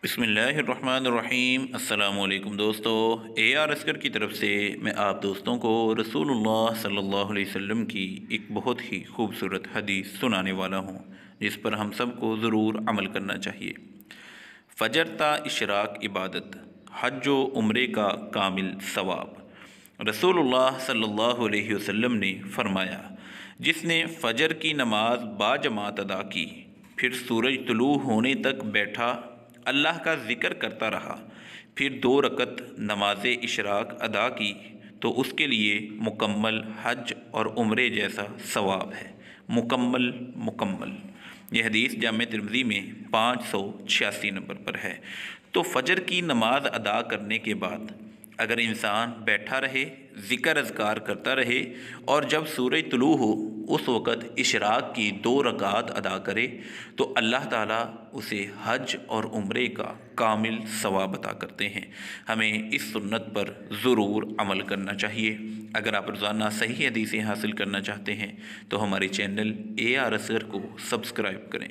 بسم اللہ الرحمن الرحیم۔ السلام علیکم دوستو، اے آر اسکر کی طرف سے میں آپ دوستوں کو رسول اللہ صلی اللہ علیہ وسلم کی ایک بہت ہی خوبصورت حدیث سنانے والا ہوں، جس پر ہم سب کو ضرور عمل کرنا چاہیے۔ فجر تا اشراق عبادت، حج و عمرے کا کامل ثواب۔ رسول اللہ صلی اللہ علیہ وسلم نے فرمایا، جس نے فجر کی نماز باجماعت ادا کی، پھر سورج طلوع ہونے تک بیٹھا، اللہ کا ذکر کرتا رہا، پھر 2 رکعت نماز اشراق ادا کی، تو اس کے لیے مکمل حج اور عمرے جیسا ثواب ہے۔ مکمل یہ حدیث جامع ترمذی میں 586 نمبر پر ہے۔ تو فجر کی نماز ادا کرنے کے بعد اگر انسان بیٹھا رہے، ذکر اذکار کرتا رہے، اور جب سورج طلوع ہو اس وقت اشراق کی 2 رکعات ادا کرے، تو اللہ تعالیٰ اسے حج اور عمرے کا کامل ثواب عطا کرتے ہیں۔ ہمیں اس سنت پر ضرور عمل کرنا چاہیے۔ اگر آپ روزانہ صحیح حدیثیں حاصل کرنا چاہتے ہیں تو ہمارے چینل AR اصغر کو سبسکرائب کریں۔